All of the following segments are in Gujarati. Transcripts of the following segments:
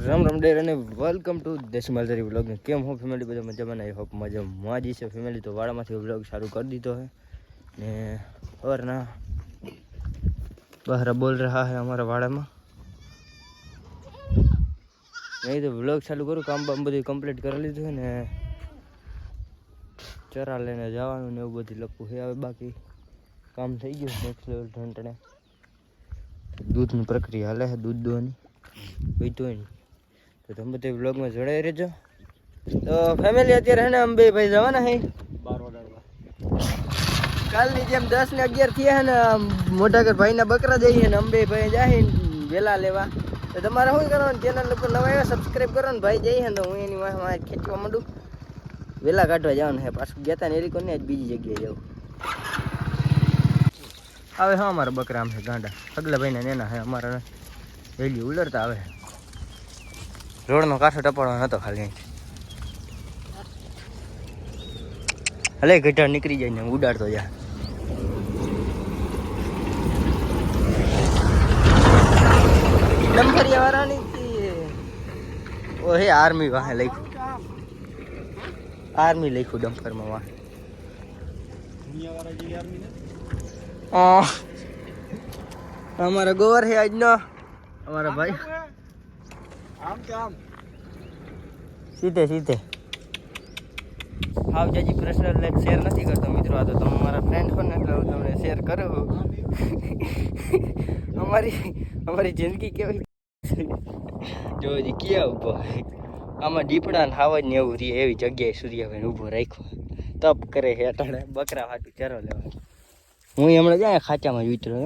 રામ રામ ડેર અને વેલકમ ટુ દેશી માલધારી વ્લોગ. કેમ હો ફેમિલી? બધા મજામાં? આઈ હોપ મજામાં જ છે ફેમિલી. તો વાડામાંથી વ્લોગ ચાલુ કરી દીધો है ને સવારના બહાર બોલ रहा है हमारा વાડામાં. નહીં તો વ્લોગ ચાલુ કરું. કામ બામ બધું કમ્પ્લીટ કરી લીધું ને ચરા લઈને જવાનું ને એવું બધું લખવું છે. હવે બાકી કામ થઈ ગયું નેક્સ્ટ લેવલ ઠંટણે. દૂધની પ્રક્રિયા હાલે છે, દૂધ દોવાની પીતું હોય ને. તો તમે બધે વ્લોગમાં જોડાઈ રહેજો. તો ફેમિલી અત્યારે હે ને અમે બે ભાઈ જવાના હે 12 વાગ્યા. કાલની જેમ 10 ને 11 થયા હે ને મોટાકર ભાઈના બકરા જઈએ ને અમે બે ભાઈ જાય વેલા લેવા. તો તમારે શું કરવાનું, ચેનલ ઉપર નવા આવ્યા સબસ્ક્રાઈબ કરો ને ભાઈ જઈએ તો હું એની વાહ ખેંચવા માંડું. વેલા કાઢવા જવાનું હે. પાછું ગયા તા ને એરી કોને આજ બીજી જગ્યાએ જવું. આવે હા અમારા બકરા આમ છે ગાંડા. સગલા ભાઈના નેના હે અમારા વેલી ઉલરતા આવે. રોડનો કાંઠો ટપાડવાનો હતો ખાલી. હલે ગઢા નીકળી જાય ને ઉડાડતો જા. ડમ્ફરિયા વાળાની ઓ હે આર્મી વાહે લખ્યું. આર્મી લખ્યું ડમ્ફરમાં વાહે. અમારા ગોવાર છે આજનો. અમારા ભાઈ આમ કે આમ સીધે સીધે હાવ જાજી પર્સનલ લાઈફ શેર નથી કરતો મિત્રો. આ તો તમે મારા ફ્રેન્ડ છો ને એટલે હું તમને શેર કરું. અમારી જિંદગી કેવી જો હજી ક્યાં ઊભો આમાં દીપડા ને હાવજ ને એવું રહે એવી જગ્યાએ સૂર્યભાઈ ઊભો રાખ્યો. તપ કરે છે અટાણે બકરા હાટું ચરો લેવા. હું હમણાં જાય ખાચામાં જ ઉતરો.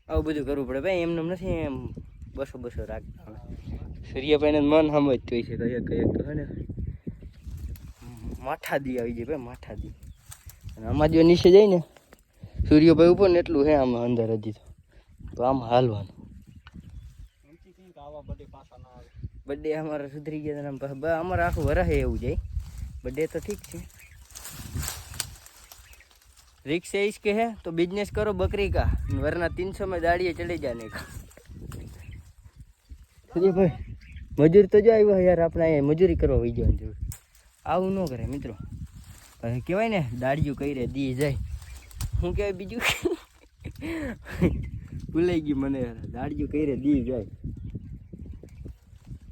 આવું બધું કરવું પડે ભાઈ, એમને નથી એમ બસો રાખતા. સૂર્યભાઈને મન સમજતું હોય છે કઈક તો હે ને માઠા દી આવી જાય ભાઈ, માઠા દી. અને આમાં જો નીચે જાય ને સૂર્યભાઈ ઉપર ને એટલું હે આમાં અંદર હજી તો આમ હાલવાનું. બર્થડે અમારા સુધરી ગયા અમારે આખું વરસે એવું જાય. બર્થડે તો ઠીક છે. रिक्स है इसके है तो बिजनेस करो बकरी का, वरना 300 में दाड़िए चले जाने का. ભાઈ મજૂર તો જો આવ્યો યાર. આપણે અહીંયા મજૂરી કરવા વહી જવાનું જરૂર. આવું ન કરે મિત્રો. કહેવાય ને દાડિયું કઈ રે દી જાય. શું કહેવાય બીજું ભૂલાઈ ગયું મને. દાડિયું કઈ રે દી જાય.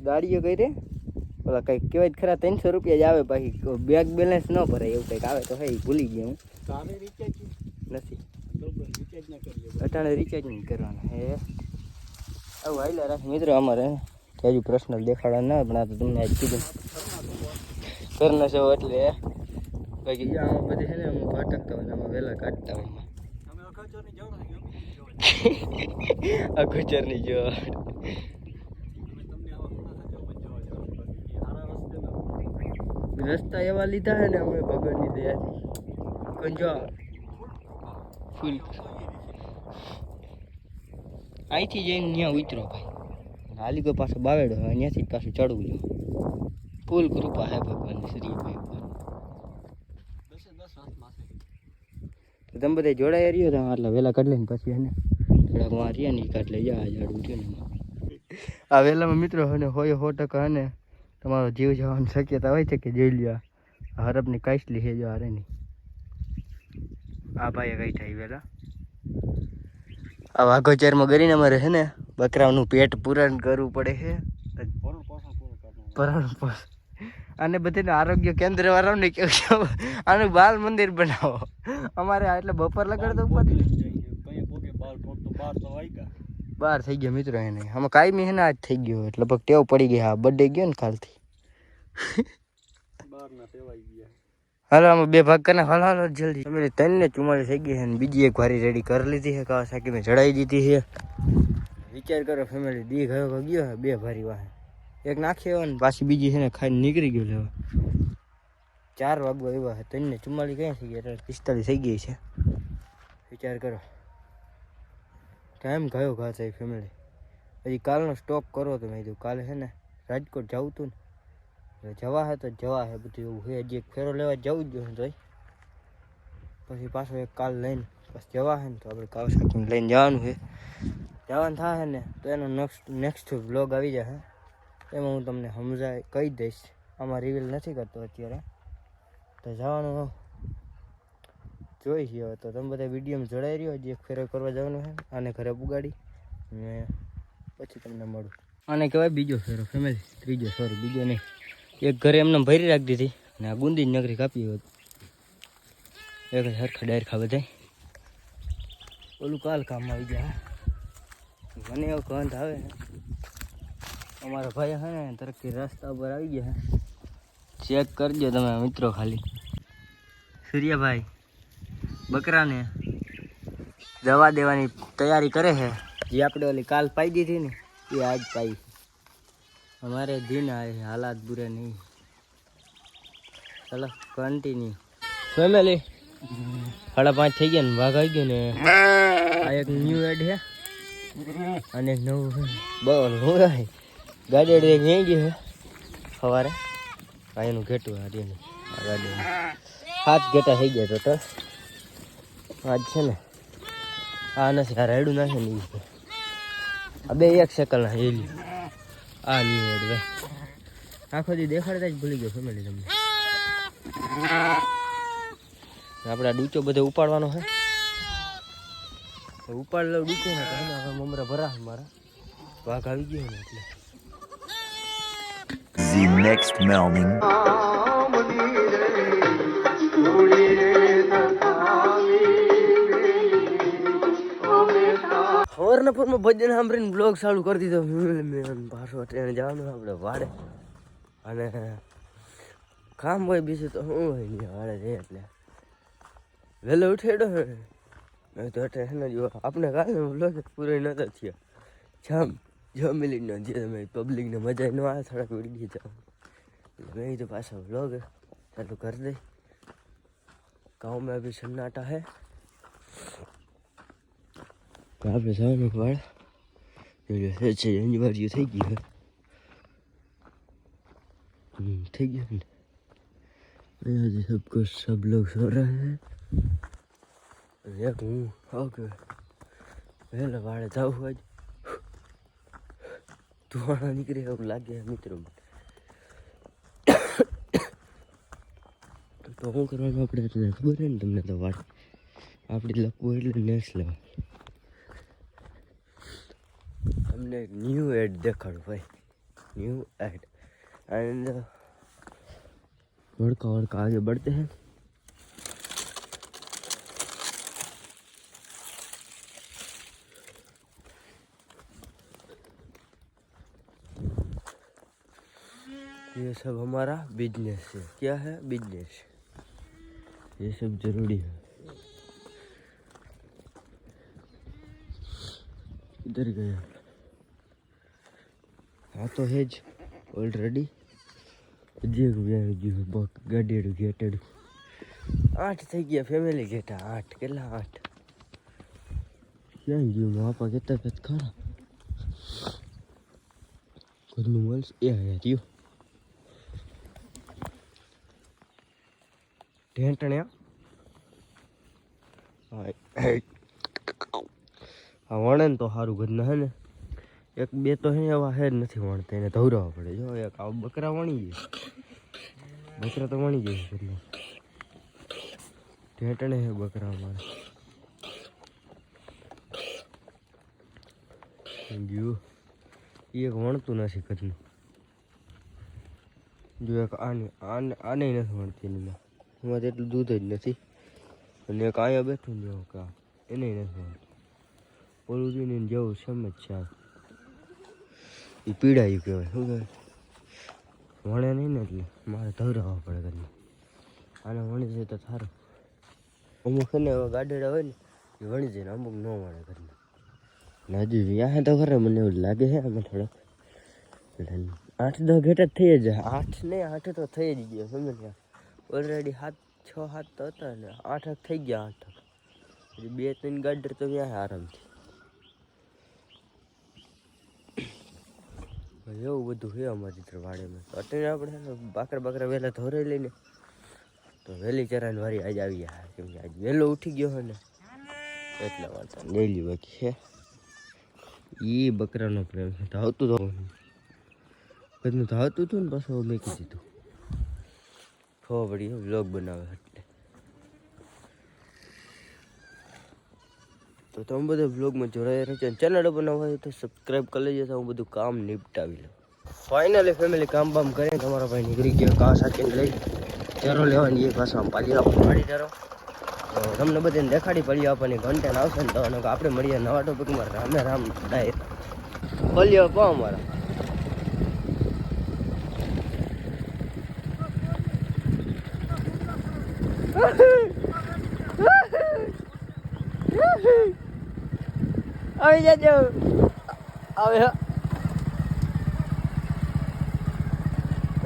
દાડિયું કઈ રે ઓલા કંઈક કહેવાય ખરા 300 રૂપિયા જ આવે. પાછી બેંક બેલેન્સ ન ભરાય એવું કંઈક આવે તો હે ભૂલી ગયા હું. નથી અટાણે રિચાર્જ નહીં કરવાના હે. આવું હાઈલા રાખ મિત્રો. અમારે હજુ પર્સનલ દેખાડા ના પણ આ તો તમને આજ કીધું કરના છો એટલે બાકી આમાં બધે છે ને અમે પાટકતા હોય ને આમાં વહેલા કાઢતા હોય. અગોચરની જો રસ્તા એવા લીધા હે ને અમે ભગવાનની દયાથી જો ફૂલ અહીંથી જઈને ત્યાં ઉતરો ભાઈ. હાલી કોઈ પાછો બાવેડો હોય અહીંયાથી જ પાછું ચડવું જો. ફૂલ કૃપા હે ભગવાન શ્રીભાઈ ઉપર. તો તમે બધા જોડાઈ રહ્યો તો આટલા વહેલા કાઢ લઈને પછી એને થોડાક વાંચ્યા નહીં કાઢ લઈ જા ઝાડું થયું ને. આ વહેલામાં મિત્રો હને 100% હને તમારો જીવ જવાની શક્યતા હોય છે કે જોઈ લ્યો. હરપની કાંસલી છે જો હારે નહીં. આ ભાઈએ કઈ થાય વહેલા આ વાઘોચરમાં કરીને અમારે છે ને બકરાનું પેટ પૂરણ કરવું પડે છે. અને બધાને આરોગ્ય કેન્દ્ર વાળાને કેવું આનું બાલ મંદિર બનાવો. અમારે એટલે બપોર લગાડતો ઉપર 12 થઈ ગયા મિત્રો. એને આમાં કાયમી છે ને આજ થઈ ગયો એટલે લગભગ ટેવ પડી ગઈ. હા બર્થડે ગયો ને કાલથી. હાલો આમાં 2 ભાગ કરીને હાલો જલ્દી. તમે 3 ને 44 થઈ ગઈ છે ને બીજી એક વારી રેડી કરી લીધી છે. કાવાસાકી મેં ચડાવી દીધી છે. વિચાર કરો ફેમિલી દી ગયો 2 ભારી વાહે એક નાખ્યો ને પાછી બીજી છે ને ખાઈને નીકળી ગયો લેવા. 4 વાગવા એવા 3 ને 44 ક્યાં થઈ ગયા? 45 થઈ ગઈ છે. વિચાર કરો ટાઈમ ગયો ઘા થાય ફેમિલી. હજી કાલનો સ્ટોક કરો તો મેં કીધું કાલે છે ને રાજકોટ જવું હતું ને જવા હે તો જવા હે બધું એવું છે. હજી એક ફેરો લેવા જવું જ જોઈએ તો પછી પાછો એક કાલ લઈને બસ જવા હે ને તો આપણે કાવસાકી લઈને જવાનું છે. જવાનું થાય ને તો એનો નેક્સ્ટ વ્લોગ આવી જશે. એમાં હું તમને સમજાય કહી દઈશ. આમાં રિવીલ નથી કરતો અત્યારે. તો જવાનું જોઈ હવે તો તમે બધા વિડીયોમાં જોડાઈ રહ્યો. હજી એક ફેરો કરવા જવાનું છે આને ઘરે પુગાડી ને પછી તમને મળું. આને કહેવાય બીજો ફેરો ફેમિલી. ત્રીજો સોરી બીજો નહીં. એક ઘરે એમને ભરી રાખી દીધી અને આ ગુંદી નગરી કાપી હોત એક સરખા ડાયરખા બધા. ઓલું કાલ કામમાં આવી ગયા. મને એવો ગંધ આવે ને અમારા ભાઈ છે ને તરફથી રસ્તા ઉપર આવી ગયા. ચેક કરજો તમે મિત્રો ખાલી. સૂર્યભાઈ બકરાને દવા દેવાની તૈયારી કરે છે. જે આપણે ઓલી કાલ પાઈ દીધી ને એ આજ પાઈ. અમારે દિન આए हालात बुरे नहीं. चलो कंटिन्यू फैमिली. 5:30 થઈ ગયા ને વાઘ આવી ગયો ને. આ એક ન્યૂ એડ છે અને એક નવું બોલ હું ગાડી વેચી ગઈ છે સવારે. આ એનું ઘેટું હારીને આ ગાડી 7 ઘેટા થઈ ગયા ટોટલ આજ છે ને. આ નથી આ રાયડું નાખે ને આ બે 1 સેકન્ડના હેલી. આ ન્યૂ એડ ભાઈ આખો દી દેખાડતા જ ભૂલી ગયો ફેમિલી તમને. આપણે ડૂચો બધો ઉપાડવાનો છે. ઉપાડ લો ડૂચો ને હવે મમરા ભરા મારા વાઘ આવી ગયો ને એટલે. The next morning. સવારના પૂરમાં ભજન સાંભળીને બ્લોગ ચાલુ કરી દીધો. પાછો ટ્રેન જવાનું આપણે વાડે અને કામ હોય બીજું તો શું હોય નહીં વાડે છે એટલે વહેલો ઉઠેડો તો ટ્રેન જ આપણે કાલે બ્લોગ પૂરો નતો થયો. જમી ન જે તમે પબ્લિકને મજા ન આવે થોડાક ઉડી જાઓ એટલે મેં તો પાછો બ્લોગ ચાલુ કરી દઈ. गाँव में अभी सन्नाटा है. આપણે જવાનું વાળ છે અનિવાર્ય થઈ ગયું है. થઈ ગયું ને. यहाँ सबको सब लोग सो रहे हैं. एक हूँ ओके पहले वाड़े जाऊँ आज धुआं निकले अब लागे मित्रों. તો શું કરવાનું આપણે તમને ખબર છે ને તમને તો વાત આપણી લખવું એટલે નેક્સ્ટ લેવલ. તમને ન્યૂ એડ દેખાડું ભાઈ. न्यू एड एंड वड़का आगे बढ़ते हैं. ये सब हमारा बिजनेस है. क्या है बिजनेस. ये सब जरूरी है. इधर गया हाँ तो है ज ऑलरेडी ગાડી ગેટેડ 8 થઈ ગયા ફેમિલી ગેટા 8 કેટલા 8 ક્યાં ગયું માપા કેતા પેત ખરા ઘરનું મળશે એ રહ્યું ઢેંટણ્યા. આ વણે ને તો સારું ઘરના હે ને. એક બે તો હે એવા હે જ નથી વણતા એને ધવરાવવા પડે. જો એક આ બકરા વણી જાય. બકરા તો વણી જાય ઘરના. ઢેંટણે હે બકરા અમારે. જો એક વણતું નથી ઘરનું. જો એક આને નથી વણતી એની એમાં એટલું દૂધ જ નથી. અને એક અહીંયા બેઠું ને જેવું કા એને નથી વણતું. ઓલું જોઈને જેવું સમજ છે આ એ પીડાયું કહેવાય. શું કહેવાય વણે નહીં ને એટલે મારે ધવરાવવા પડે ઘરમાં. આને વણી જાય તો સારું. અમુક છે ને એવા ગાડેડા હોય ને એ વણી જાય ને અમુક ન વણે ઘરમાં. ને હજુ યા તો ખરે મને એવું લાગે છે આમાં થોડોક 8-10 ઘેટા થઈ જ જાય. 8 નહીં 8 તો થઈ જ ગયો સમજ. ઓલરેડી 6-7 તો હતા ને 8 થઈ ગયા. 8 2-3 ગાડર તો ત્યાં આરામથી. એવું બધું છે અમારી તરફ વાડેમાં. અત્યારે આપણે બાકરા વહેલા ધોરાઈ લઈને તો વહેલી ચરાની વારી આજ આવી ગયા. કેમ કે આજ વહેલો ઉઠી ગયો હોય ને એટલા વાંચા ડેલી બાકી છે. એ બકરાનો પ્રેમ છે ધાવતું કદનું ધાવતું હતું ને પાછું મેકી દીધું ખબર પડી વ્લોગ બનાવે એટલે તો તમે બધા વ્લોગમાં જોડાયા રહેજો ચેનલ બનાવવા હોય તો સબસ્ક્રાઈબ કરી લેજો તો હું બધું કામ નિપટાવી લઉં ફાઇનલી ફેમિલી કામ બામ કરીને તમારા ભાઈ નીકળી ગયો કા સાચીને લઈ ચરો લેવાની એ પાછા પાલી પાડી ચરો તો તમને બધાને દેખાડી પડી આપવાની કન્ટેન્ટ આવશે ને તો આપણે મળીએ નવા ટોપિકમાં રામે રામ ડાયર પલ્યો કો અમારા આવી જજો આવે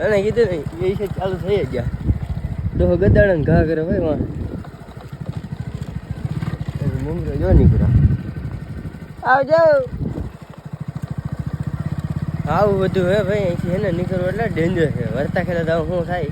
એને કીધું નહીં એ છે ચાલુ થઈ ગયા તો ગદાડા ને ઘા કરે ભાઈ માં મુંગરો જો નીકળ્યા આવજો આવું બધું હે ભાઈ અહીંથી હે ને નીકળવું એટલે ડેન્જર છે વર્તા ખેલા તો શું થાય